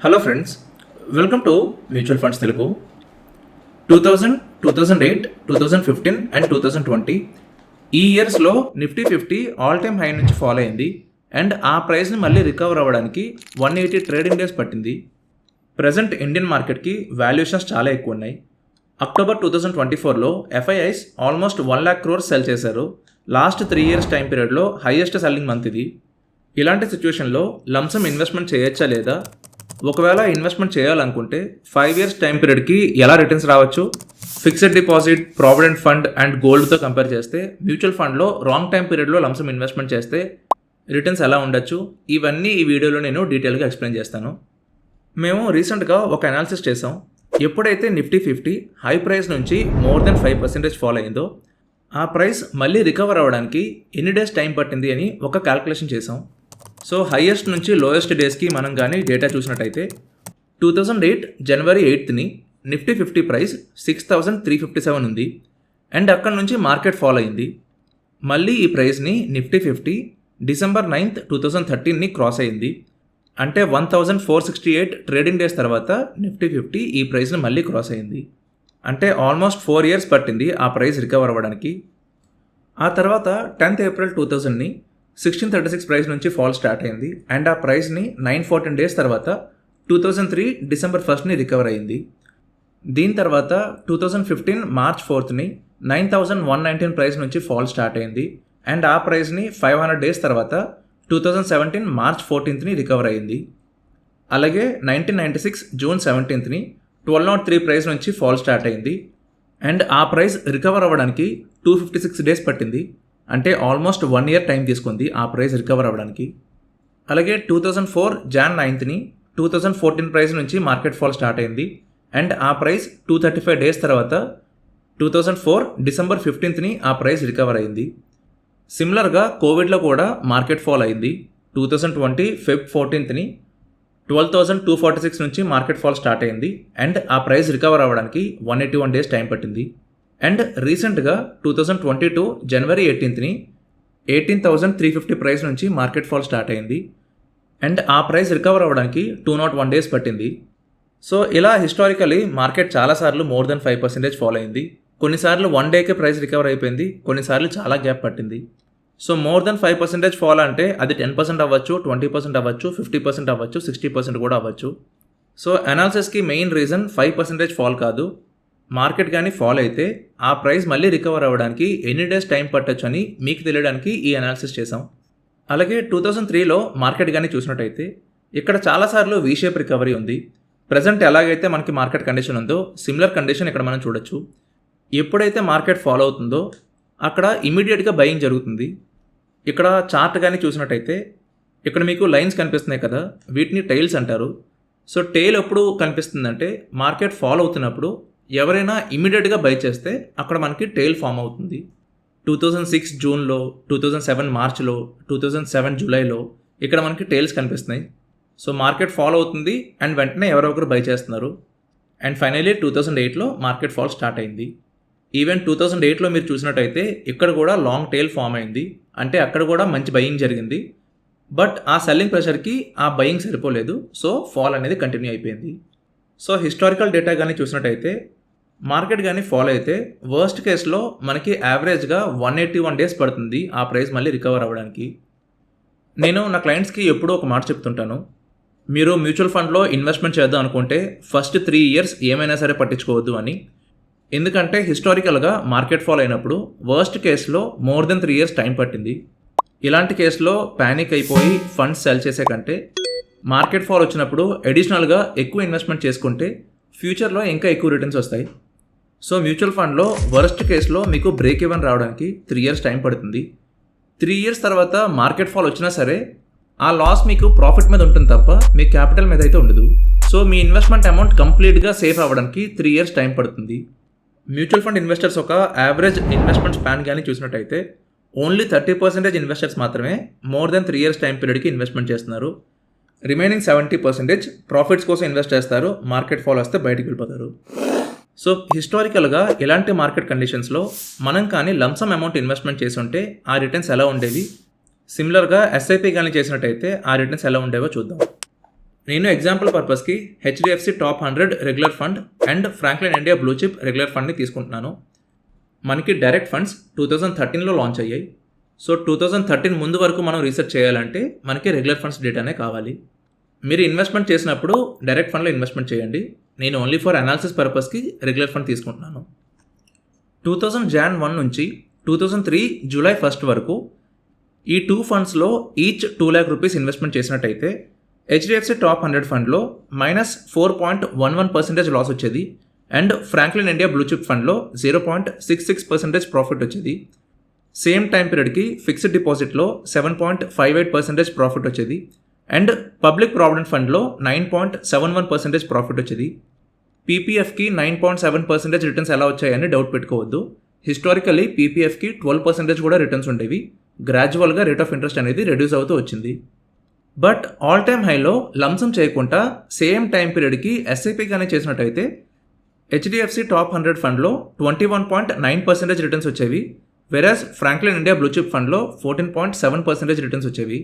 Hello friends, welcome to mutual funds Telugu. 2000, 2008, 2015 and 2020 ఈ ఇయర్స్లో Nifty 50 all time high నుంచి fall అయింది అండ్ ఆ ప్రైస్ని మళ్ళీ రికవర్ అవ్వడానికి 180 ట్రేడింగ్ డేస్ పట్టింది. ప్రజెంట్ ఇండియన్ మార్కెట్కి వాల్యుయేషన్స్ చాలా ఎక్కువ ఉన్నాయి. అక్టోబర్ 2024లో FIIs almost 1 lakh crores sell చేశారు. లాస్ట్ 3 years టైం పీరియడ్లో హైయెస్ట్ సెల్లింగ్ మంత్ ఇది. ఇలాంటి సిచ్యువేషన్లో లంసమ్ ఇన్వెస్ట్మెంట్ చేయొచ్చా లేదా, ఒకవేళ ఇన్వెస్ట్మెంట్ చేయాలనుకుంటే 5 years టైం పీరియడ్కి ఎలా రిటర్న్స్ రావచ్చు, fixed deposit, provident fund and గోల్డ్తో కంపేర్ చేస్తే మ్యూచువల్ ఫండ్లో రాంగ్ టైం పీరియడ్లో లంసమ్ ఇన్వెస్ట్మెంట్ చేస్తే రిటర్న్స్ ఎలా ఉండొచ్చు, ఇవన్నీ ఈ వీడియోలో నేను డీటెయిల్గా ఎక్స్ప్లెయిన్ చేస్తాను. మేము రీసెంట్గా ఒక అనాలిసిస్ చేసాం. ఎప్పుడైతే నిఫ్టీ 50 హై ప్రైస్ నుంచి మోర్ దెన్ 5% ఫాల్ అయిందో ఆ ప్రైస్ మళ్ళీ రికవర్ అవ్వడానికి ఎన్ని డేస్ టైం పట్టింది అని ఒక క్యాల్కులేషన్ చేసాం. సో హైయెస్ట్ నుంచి లోయెస్ట్ డేస్కి మనం కానీ డేటా చూసినట్టయితే 2008 January 8th నిఫ్టీ 50 ప్రైస్ 6,357 ఉంది అండ్ అక్కడ నుంచి మార్కెట్ ఫాల్ అయింది. మళ్ళీ ఈ ప్రైస్ని నిఫ్టీ 50 December 9th, 2013 క్రాస్ అయింది. అంటే 1,468 ట్రేడింగ్ డేస్ తర్వాత నిఫ్టీ 50 ఈ ప్రైస్ని మళ్ళీ క్రాస్ అయింది. అంటే ఆల్మోస్ట్ 4 years పట్టింది ఆ ప్రైస్ రికవర్ అవ్వడానికి. ఆ తర్వాత 10th April 2000 1636 ప్రైస్ నుంచి ఫాల్ స్టార్ట్ అయింది అండ్ ఆ ప్రైస్ని 914 డేస్ తర్వాత 2003 December 1st రికవర్ అయింది. దీని తర్వాత 2015 March 4th 9,119 ప్రైస్ నుంచి ఫాల్ స్టార్ట్ అయింది అండ్ ఆ ప్రైస్ని 500 డేస్ తర్వాత 2017 March 14th రికవర్ అయింది. అలాగే 1996 June 17th 1203 ప్రైస్ నుంచి ఫాల్ స్టార్ట్ అయింది అండ్ ఆ ప్రైస్ రికవర్ అవ్వడానికి 256 డేస్ పట్టింది. అంటే ఆల్మోస్ట్ 1 year టైం తీసుకుంది ఆ ప్రైస్ రికవర్ అవ్వడానికి. అలాగే 2004 Jan 9th 2014 ప్రైస్ నుంచి మార్కెట్ ఫాల్ స్టార్ట్ అయింది అండ్ ఆ ప్రైస్ 235 డేస్ తర్వాత 2004 December 15th ఆ ప్రైస్ రికవర్ అయింది. సిమిలర్గా కోవిడ్లో కూడా మార్కెట్ ఫాల్ అయింది. 2020 Feb 14th 12,246 నుంచి మార్కెట్ ఫాల్ స్టార్ట్ అయింది అండ్ ఆ ప్రైస్ రికవర్ అవ్వడానికి 181 డేస్ టైం పట్టింది. అండ్ రీసెంట్గా 2022 January 18th 18,350 ప్రైస్ నుంచి మార్కెట్ ఫాల్ స్టార్ట్ అయింది అండ్ ఆ ప్రైస్ రికవర్ అవ్వడానికి 201 డేస్ పట్టింది. సో ఇలా హిస్టారికలీ మార్కెట్ చాలాసార్లు మోర్ దెన్ 5% ఫాల్ అయింది. కొన్నిసార్లు 1 dayకే ప్రైస్ రికవర్ అయిపోయింది, కొన్నిసార్లు చాలా గ్యాప్ పట్టింది. సో మోర్ దెన్ 5% ఫాల్ అంటే అది 10% అవ్వచ్చు, 20% అవ్వచ్చు, 50% అవ్వచ్చు, 60% కూడా అవ్వచ్చు. సో అనాలిసిస్కి మెయిన్ రీజన్ 5% ఫాల్ కాదు, మార్కెట్ కానీ ఫాల్ అయితే ఆ ప్రైస్ మళ్ళీ రికవర్ అవ్వడానికి ఎన్ని డేస్ టైం పట్టొచ్చు అని మీకు తెలియడానికి ఈ అనాలిసిస్ చేసాం. అలాగే 2003లో మార్కెట్ కానీ చూసినట్టయితే ఇక్కడ చాలాసార్లు వీ షేప్ రికవరీ ఉంది. ప్రజెంట్ ఎలాగైతే మనకి మార్కెట్ కండిషన్ ఉందో సిమిలర్ కండిషన్ ఇక్కడ మనం చూడొచ్చు. ఎప్పుడైతే మార్కెట్ ఫాలో అవుతుందో అక్కడ ఇమీడియట్గా బయింగ్ జరుగుతుంది. ఇక్కడ చార్ట్ కానీ చూసినట్టయితే ఇక్కడ మీకు లైన్స్ కనిపిస్తున్నాయి కదా, వీటిని టైల్స్ అంటారు. సో టైల్ ఎప్పుడు కనిపిస్తుందంటే మార్కెట్ ఫాలో అవుతున్నప్పుడు ఎవరైనా ఇమీడియట్గా బై చేస్తే అక్కడ మనకి టైల్ ఫామ్ అవుతుంది. 2006 జూన్లో, 2007 మార్చ్లో, 2007 జూలైలో ఇక్కడ మనకి టైల్స్ కనిపిస్తున్నాయి. సో మార్కెట్ ఫాలో అవుతుంది అండ్ వెంటనే ఎవరో ఒకరు బై చేస్తున్నారు. అండ్ ఫైనలీ 2008లో మార్కెట్ ఫాల్ స్టార్ట్ అయింది. ఈవెన్ 2008లో మీరు చూసినట్టయితే ఇక్కడ కూడా లాంగ్ టైల్ ఫామ్ అయింది, అంటే అక్కడ కూడా మంచి బయింగ్ జరిగింది. బట్ ఆ సెల్లింగ్ ప్రెషర్కి ఆ బయింగ్ సరిపోలేదు, సో ఫాల్ అనేది కంటిన్యూ అయిపోయింది. సో హిస్టారికల్ డేటా కానీ చూసినట్టయితే మార్కెట్ కానీ ఫాలో అయితే వర్స్ట్ కేస్లో మనకి యావరేజ్గా 181 డేస్ పడుతుంది ఆ ప్రైస్ మళ్ళీ రికవర్ అవ్వడానికి. నేను నా క్లయింట్స్కి ఎప్పుడూ ఒక మాట చెప్తుంటాను, మీరు మ్యూచువల్ ఫండ్లో ఇన్వెస్ట్మెంట్ చేద్దాం అనుకుంటే ఫస్ట్ 3 years ఏమైనా సరే పట్టించుకోవద్దు అని. ఎందుకంటే హిస్టారికల్గా మార్కెట్ ఫాల్ అయినప్పుడు వర్స్ట్ కేసులో మోర్ దెన్ 3 years టైం పట్టింది. ఇలాంటి కేసులో ప్యానిక్ అయిపోయి ఫండ్స్ సెల్ చేసే కంటే మార్కెట్ ఫాల్ వచ్చినప్పుడు అడిషనల్గా ఎక్కువ ఇన్వెస్ట్మెంట్ చేసుకుంటే ఫ్యూచర్లో ఇంకా ఎక్కువ రిటర్న్స్ వస్తాయి. సో మ్యూచువల్ ఫండ్లో వర్స్ట్ కేసులో మీకు బ్రేక్ ఈవెన్ రావడానికి 3 years టైం పడుతుంది. 3 years తర్వాత మార్కెట్ ఫాల్ వచ్చినా సరే ఆ లాస్ మీకు ప్రాఫిట్ మీద ఉంటుంది తప్ప మీ క్యాపిటల్ మీద అయితే ఉండదు. సో మీ ఇన్వెస్ట్మెంట్ అమౌంట్ కంప్లీట్గా సేఫ్ అవ్వడానికి 3 years టైం పడుతుంది. మ్యూచువల్ ఫండ్ ఇన్వెస్టర్స్ ఒక యావరేజ్ ఇన్వెస్ట్మెంట్ స్పాన్ కానీ చూసినట్టయితే ఓన్లీ 30% ఇన్వెస్టర్స్ మాత్రమే మోర్ దెన్ 3 years టైం పీరియడ్కి ఇన్వెస్ట్మెంట్ చేస్తున్నారు. రిమైనింగ్ 70% ప్రాఫిట్స్ కోసం ఇన్వెస్ట్ చేస్తారు, మార్కెట్ ఫాల్ వస్తే బయటికి వెళ్ళిపోతారు. సో హిస్టారికల్గా ఇలాంటి మార్కెట్ కండిషన్స్లో మనం కానీ లంసమ్ అమౌంట్ ఇన్వెస్ట్మెంట్ చేసి ఉంటే ఆ రిటర్న్స్ ఎలా ఉండేవి, సిమిలర్గా ఎస్ఐపి కానీ చేసినట్టయితే ఆ రిటర్న్స్ ఎలా ఉండేవో చూద్దాం. నేను ఎగ్జాంపుల్ పర్పస్కి HDFC top 100 regular fund and Franklin India blue chip regular ఫండ్ని తీసుకుంటున్నాను. మనకి డైరెక్ట్ ఫండ్స్ 2013లో లాంచ్ అయ్యాయి. సో 2013 ముందు వరకు మనం రీసెర్చ్ చేయాలంటే మనకి రెగ్యులర్ ఫండ్స్ డేటానే కావాలి. మీరు ఇన్వెస్ట్మెంట్ చేసినప్పుడు డైరెక్ట్ ఫండ్లో ఇన్వెస్ట్మెంట్ చేయండి. నేను ఓన్లీ ఫర్ అనాలిసిస్ పర్పస్కి రెగ్యులర్ ఫండ్ తీసుకుంటున్నాను. 2000 Jan 1 నుంచి 2003 July 1 వరకు ఈ 2 ఫండ్స్లో ఈచ్ 2 lakh రూపీస్ ఇన్వెస్ట్మెంట్ చేసినట్టయితే హెచ్డిఎఫ్సి టాప్ 100 ఫండ్లో -4.11% లాస్ వచ్చేది and Franklin India blue chip ఫండ్లో 0.66% ప్రాఫిట్ వచ్చేది. సేమ్ టైం పీరియడ్కి ఫిక్స్డ్ డిపాజిట్లో 7.58% ప్రాఫిట్ వచ్చేది అండ్ పబ్లిక్ ప్రావిడెంట్ ఫండ్లో 9.71% ప్రాఫిట్ వచ్చేది. పీపీఎఫ్కి 9.7% రిటర్న్స్ ఎలా వచ్చాయని డౌట్ పెట్టుకోవద్దు. హిస్టారికల్లీ పీపీఎఫ్కి 12% కూడా రిటర్న్స్ ఉండేవి. గ్రాడ్యువల్గా రేట్ ఆఫ్ ఇంట్రెస్ట్ అనేది రెడ్యూస్ అవుతూ వచ్చింది. బట్ ఆల్ టైమ్ హైలో లంసమ్ చేయకుండా సేమ్ టైం పీరియడ్కి ఎస్ఐపి కానీ చేసినట్టయితే హెచ్డిఎఫ్సి టాప్ 100 ఫండ్లో 21.9% రిటర్న్స్ వచ్చేవి, వెరాజ్ ఫ్రాంక్లిన్ ఇండియా బ్లూ చిప్ ఫండ్లో 14.7% రిటర్న్స్ వచ్చేవి.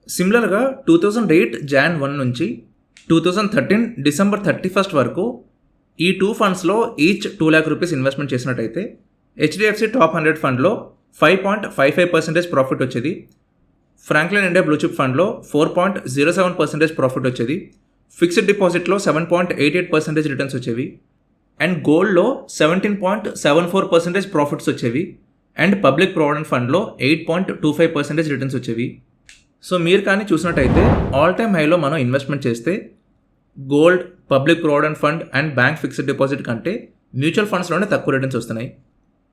సిమిలర్గా 2008 Jan 1 నుంచి 2013 December 31 వరకు ఈ 2 ఫండ్స్లో ఈచ్ 2 lakh రూపీస్ ఇన్వెస్ట్మెంట్ చేసినట్టయితే హెచ్డిఎఫ్సి టాప్ 100 ఫండ్లో 5.55% ప్రాఫిట్ వచ్చేది, ఫ్రాంక్లిన్ ఇండియా బ్లూ చిప్ ఫండ్లో 4.07% ప్రాఫిట్ వచ్చేది, ఫిక్స్డ్ డిపాజిట్లో 7.88% రిటర్న్స్ వచ్చేవి అండ్ గోల్డ్లో 17.74% ప్రాఫిట్స్ వచ్చేవి అండ్ పబ్లిక్ ప్రావిడెంట్ ఫండ్లో 8.25% రిటర్న్స్ వచ్చేవి. సో మీరు కానీ చూసినట్టయితే ఆల్ టైమ్ హైలో మనం ఇన్వెస్ట్మెంట్ చేస్తే gold, public provident fund and bank fixed deposit కంటే మ్యూచువల్ ఫండ్స్లోనే తక్కువ రిటర్న్స్ వస్తున్నాయి.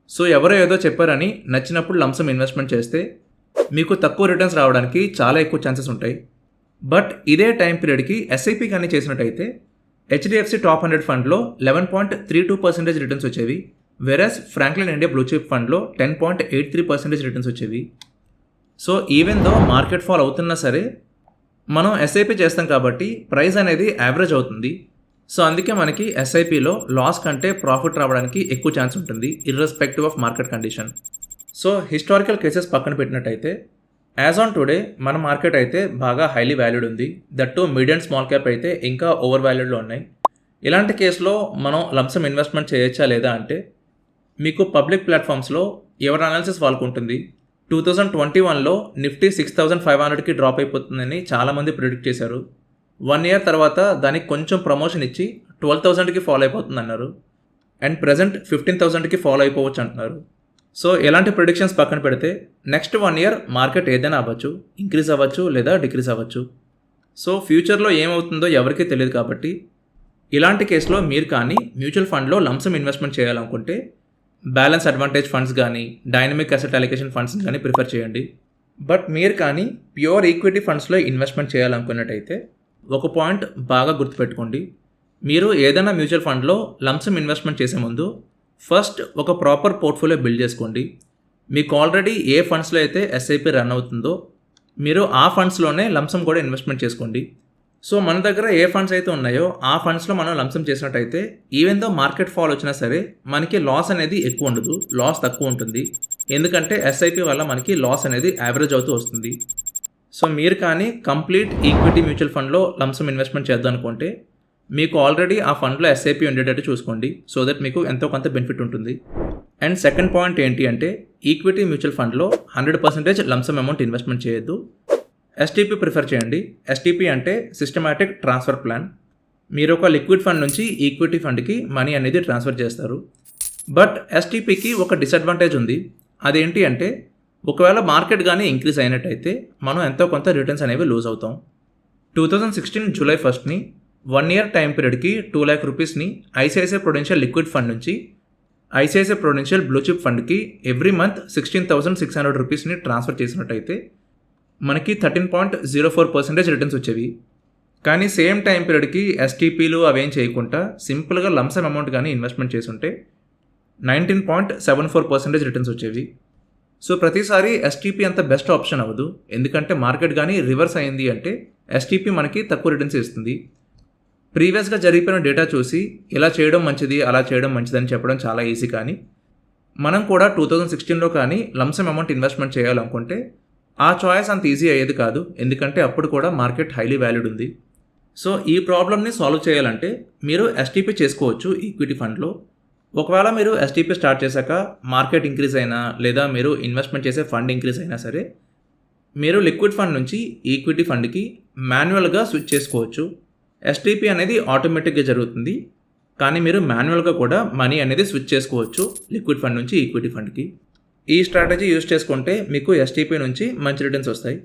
సో ఎవరో ఏదో చెప్పారని నచ్చినప్పుడు లంసమ్ ఇన్వెస్ట్మెంట్ చేస్తే మీకు తక్కువ రిటర్న్స్ రావడానికి చాలా ఎక్కువ ఛాన్సెస్ ఉంటాయి. బట్ ఇదే టైం పీరియడ్కి ఎస్ఐపి కానీ చేసినట్టయితే హెచ్డిఎఫ్సి టాప్ 100 ఫండ్లో 11.32% రిటర్న్స్ వచ్చేవి, వెరాజ్ ఫ్రాంక్లిన్ ఇండియా బ్లూ చిప్ ఫండ్లో 10.83% రిటర్న్స్ వచ్చేవి. So even though market fall అవుతున్నా సరే మనం ఎస్ఐపి చేస్తాం కాబట్టి ప్రైస్ అనేది యావరేజ్ అవుతుంది. సో అందుకే మనకి ఎస్ఐపిలో లాస్ కంటే ప్రాఫిట్ రావడానికి ఎక్కువ ఛాన్స్ ఉంటుంది irrespective of market condition. So historical cases పక్కన పెట్టినట్టయితే యాజ్ ఆన్ టుడే మన మార్కెట్ అయితే బాగా హైలీ వాల్యూడ్ ఉంది. That to mid and small cap అయితే ఇంకా ఓవర్ వాల్యూడ్లో ఉన్నాయి. ఇలాంటి కేసులో మనం లంసమ్ ఇన్వెస్ట్మెంట్ చేయొచ్చా లేదా అంటే మీకు పబ్లిక్ ప్లాట్ఫామ్స్లో ఎవరి అనాలిసిస్ వాళ్ళకు ఉంటుంది. 2021లో నిఫ్టీ 6500కి డ్రాప్ అయిపోతుందని చాలామంది ప్రిడిక్ట్ చేశారు. 1 year తర్వాత దానికి కొంచెం ప్రమోషన్ ఇచ్చి 12,000కి ఫాలో అయిపోతుంది అన్నారు అండ్ ప్రజెంట్ 15,000కి ఫాలో అయిపోవచ్చు అంటున్నారు. సో ఎలాంటి ప్రిడిక్షన్స్ పక్కన పెడితే నెక్స్ట్ 1 year మార్కెట్ ఏదైనా అవ్వచ్చు, ఇంక్రీజ్ అవ్వచ్చు లేదా డిక్రీజ్ అవ్వచ్చు. సో ఫ్యూచర్లో ఏమవుతుందో ఎవరికీ తెలియదు కాబట్టి ఇలాంటి కేసులో మీరు కానీ మ్యూచువల్ ఫండ్లో లంసమ్ ఇన్వెస్ట్మెంట్ చేయాలనుకుంటే బ్యాలెన్స్ అడ్వాంటేజ్ ఫండ్స్ కానీ డైనమిక్ అసెట్ అలికేషన్ ఫండ్స్ కానీ ప్రిఫర్ చేయండి. బట్ మీరు కానీ ప్యూర్ ఈక్విటీ ఫండ్స్లో ఇన్వెస్ట్మెంట్ చేయాలనుకున్నట్టయితే ఒక పాయింట్ బాగా గుర్తుపెట్టుకోండి. మీరు ఏదైనా మ్యూచువల్ ఫండ్లో లంసమ్ ఇన్వెస్ట్మెంట్ చేసే ముందు ఫస్ట్ ఒక ప్రాపర్ పోర్ట్ఫోలియో బిల్డ్ చేసుకోండి. మీకు ఆల్రెడీ ఏ ఫండ్స్లో అయితే ఎస్ఐపి రన్ అవుతుందో మీరు ఆ ఫండ్స్లోనే లంసమ్ కూడా ఇన్వెస్ట్మెంట్ చేసుకోండి. సో మన దగ్గర ఏ ఫండ్స్ అయితే ఉన్నాయో ఆ ఫండ్స్లో మనం లంసమ్ చేసినట్టయితే ఈవెన్ దో మార్కెట్ ఫాల్ వచ్చినా సరే మనకి లాస్ అనేది ఎక్కువ ఉండదు, లాస్ తక్కువ ఉంటుంది. ఎందుకంటే ఎస్ఐపి వల్ల మనకి లాస్ అనేది యావరేజ్ అవుతూ వస్తుంది. సో మీరు కానీ కంప్లీట్ ఈక్విటీ మ్యూచువల్ ఫండ్లో లంసమ్ ఇన్వెస్ట్మెంట్ చేద్దాం అనుకుంటే మీకు ఆల్రెడీ ఆ ఫండ్లో ఎస్ఐపి ఉండేటట్టు చూసుకోండి. సో దట్ మీకు ఎంతో కొంత బెనిఫిట్ ఉంటుంది. అండ్ సెకండ్ పాయింట్ ఏంటి అంటే ఈక్విటీ మ్యూచువల్ ఫండ్లో 100% లంసమ్ అమౌంట్ ఇన్వెస్ట్మెంట్ చేయొద్దు. ఎస్టీపీ ప్రిఫర్ చేయండి. ఎస్టీపీ అంటే సిస్టమాటిక్ ట్రాన్స్ఫర్ ప్లాన్. మీరు ఒక లిక్విడ్ ఫండ్ నుంచి ఈక్విటీ ఫండ్కి మనీ అనేది ట్రాన్స్ఫర్ చేస్తారు. బట్ ఎస్టీపీకి ఒక డిసడ్వాంటేజ్ ఉంది. అదేంటి అంటే ఒకవేళ మార్కెట్ కానీ ఇంక్రీజ్ అయినట్టయితే మనం ఎంతో కొంత రిటర్న్స్ అనేవి లూజ్ అవుతాం. 2016 July 1 1 year టైం పీరియడ్కి 2 lakh రూపీస్ని ఐసిఐసిఐ ప్రుడెన్షియల్ లిక్విడ్ ఫండ్ నుంచి ఐసిఐసిఐ ప్రుడెన్షియల్ బ్లూ చిప్ ఫండ్కి ఎవ్రీ మంత్ 16,600 రూపీస్ని ట్రాన్స్ఫర్ చేసినట్టయితే మనకి 13.04% రిటర్న్స్ వచ్చేవి. కానీ సేమ్ టైం పీరియడ్కి ఎస్టీపీలు అవేం చేయకుండా సింపుల్గా లంసమ్ అమౌంట్ కానీ ఇన్వెస్ట్మెంట్ చేసుంటే 19.74% రిటర్న్స్ వచ్చేవి. సో ప్రతిసారి ఎస్టీపీ అంత బెస్ట్ ఆప్షన్ అవ్వదు. ఎందుకంటే మార్కెట్ కానీ రివర్స్ అయింది అంటే ఎస్టీపీ మనకి తక్కువ రిటర్న్స్ ఇస్తుంది. ప్రీవియస్గా జరిగిపోయిన డేటా చూసి ఇలా చేయడం మంచిది అలా చేయడం మంచిదని చెప్పడం చాలా ఈజీ. కానీ మనం కూడా 2016లో కానీ లంసమ్ అమౌంట్ ఇన్వెస్ట్మెంట్ చేయాలనుకుంటే ఆ చాయిస్ అంత ఈజీ అయ్యేది కాదు. ఎందుకంటే అప్పుడు కూడా మార్కెట్ హైలీ వాల్యూడ్ ఉంది. సో ఈ ప్రాబ్లమ్ని సాల్వ్ చేయాలంటే మీరు ఎస్టీపీ చేసుకోవచ్చు ఈక్విటీ ఫండ్లో. ఒకవేళ మీరు ఎస్టీపీ స్టార్ట్ చేశాక మార్కెట్ ఇంక్రీజ్ అయినా లేదా మీరు ఇన్వెస్ట్మెంట్ చేసే ఫండ్ ఇంక్రీజ్ అయినా సరే మీరు లిక్విడ్ ఫండ్ నుంచి ఈక్విటీ ఫండ్కి మాన్యువల్గా స్విచ్ చేసుకోవచ్చు. ఎస్టీపీ అనేది ఆటోమేటిక్గా జరుగుతుంది, కానీ మీరు మాన్యువల్గా కూడా మనీ అనేది స్విచ్ చేసుకోవచ్చు లిక్విడ్ ఫండ్ నుంచి ఈక్విటీ ఫండ్కి. ఈ స్ట్రాటజీ యూజ్ చేసుకుంటే మీకు ఎస్టీపీ నుంచి మంచి రిటర్న్స్ వస్తాయి.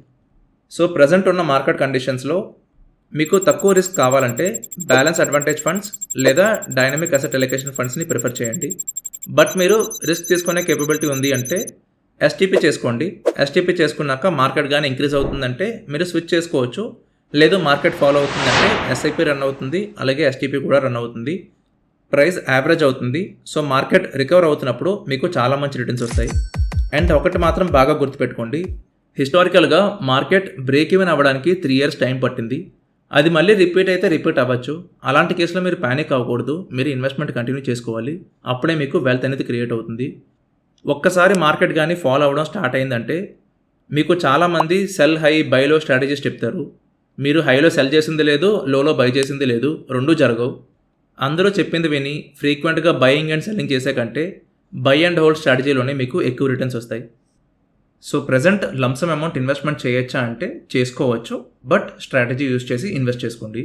సో ప్రజెంట్ ఉన్న మార్కెట్ కండిషన్స్లో మీకు తక్కువ రిస్క్ కావాలంటే బ్యాలెన్స్ అడ్వాంటేజ్ ఫండ్స్ లేదా డైనమిక్ అసెట్ అలొకేషన్ ఫండ్స్ని ప్రిఫర్ చేయండి. బట్ మీరు రిస్క్ తీసుకునే కేపబిలిటీ ఉంది అంటే ఎస్టీపీ చేసుకోండి. ఎస్టీపీ చేసుకున్నాక మార్కెట్ కానీ ఇంక్రీజ్ అవుతుందంటే మీరు స్విచ్ చేసుకోవచ్చు. లేదు మార్కెట్ ఫాలో అవుతుందంటే ఎస్ఐపి రన్ అవుతుంది, అలాగే ఎస్టీపీ కూడా రన్ అవుతుంది. ప్రైస్ యావరేజ్ అవుతుంది. సో మార్కెట్ రికవర్ అవుతున్నప్పుడు మీకు చాలా మంచి రిటర్న్స్ వస్తాయి. అండ్ ఒకటి మాత్రం బాగా గుర్తుపెట్టుకోండి, హిస్టారికల్గా మార్కెట్ బ్రేక్ ఈవెన్ అవ్వడానికి 3 years టైం పట్టింది. అది మళ్ళీ రిపీట్ అవ్వచ్చు. అలాంటి కేసులో మీరు ప్యానిక్ అవ్వకూడదు. మీరు ఇన్వెస్ట్మెంట్ కంటిన్యూ చేసుకోవాలి. అప్పుడే మీకు వెల్త్ అనేది క్రియేట్ అవుతుంది. ఒక్కసారి మార్కెట్ కానీ ఫాలో అవ్వడం స్టార్ట్ అయిందంటే మీకు చాలామంది సెల్ హై బైలో స్ట్రాటజీస్ చెప్తారు. మీరు హైలో సెల్ చేసింది లేదు, లోలో బై చేసింది లేదు, రెండూ జరగవు. అందరూ చెప్పింది విని ఫ్రీక్వెంట్గా బయింగ్ అండ్ సెల్లింగ్ చేసే కంటే బై అండ్ హోల్డ్ స్ట్రాటజీలోనే మీకు ఎక్కువ రిటర్న్స్ వస్తాయి. So present lump sum amount investment చేయొచ్చా అంటే చేసుకోవచ్చు, బట్ స్ట్రాటజీ యూజ్ చేసి ఇన్వెస్ట్ చేసుకోండి.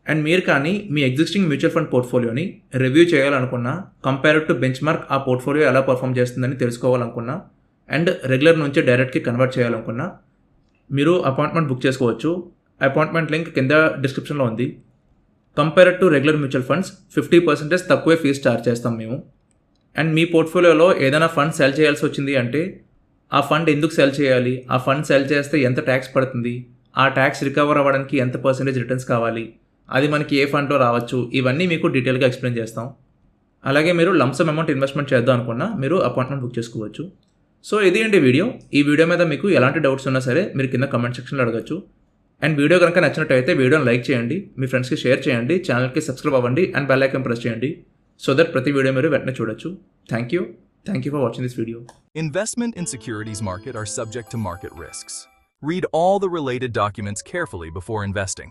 అండ్ మీరు కానీ మీ ఎగ్జిస్టింగ్ మ్యూచువల్ ఫండ్ పోర్ట్ఫోలియోని రివ్యూ చేయాలనుకున్నా, కంపేర్ టు బెంచ్ మార్క్ ఆ పోర్ట్ఫోలియో ఎలా పర్ఫామ్ చేస్తుందని తెలుసుకోవాలనుకున్నా, అండ్ రెగ్యులర్ నుంచి డైరెక్ట్కి కన్వర్ట్ చేయాలనుకున్నా మీరు అపాయింట్మెంట్ బుక్ చేసుకోవచ్చు. అపాయింట్మెంట్ లింక్ కింద డిస్క్రిప్షన్లో ఉంది. Compare to regular mutual funds 50% తక్కువే ఫీజు ఛార్జ్ చేస్తాం మేము. అండ్ మీ పోర్ట్ఫోలియోలో ఏదైనా ఫండ్ సెల్ చేయాల్సి వచ్చింది అంటే ఆ ఫండ్ ఎందుకు సెల్ చేయాలి, ఆ ఫండ్ సెల్ చేస్తే ఎంత ట్యాక్స్ పడుతుంది, ఆ ట్యాక్స్ రికవర్ అవ్వడానికి ఎంత పర్సెంటేజ్ రిటర్న్స్ కావాలి, అది మనకి ఏ ఫండ్లో రావచ్చు, ఇవన్నీ మీకు డీటెయిల్గా ఎక్స్ప్లెయిన్ చేస్తాం. అలాగే మీరు లంసమ్ అమౌంట్ ఇన్వెస్ట్మెంట్ చేద్దాం అనుకున్నా మీరు అపాయింట్మెంట్ బుక్ చేసుకోవచ్చు. సో ఇది అండి వీడియో. ఈ వీడియో మీద మీకు ఎలాంటి డౌట్స్ ఉన్నా సరే మీరు కింద కమెంట్ సెక్షన్లో అడగచ్చు. అండ్ వీడియో కనుక నచ్చినట్టయితే వీడియోని లైక్ చేయండి, మీ ఫ్రెండ్స్కి షేర్ చేయండి, ఛానల్కి సబ్స్క్రైబ్ అవ్వండి అండ్ బెల్ ఐకాన్ ప్రెస్ చేయండి సో దట్ ప్రతి వీడియో మీరు వెంటనే చూడొచ్చు. Thank you for watching this video. Investment in securities market are subject to market risks. Read all the related documents carefully before investing.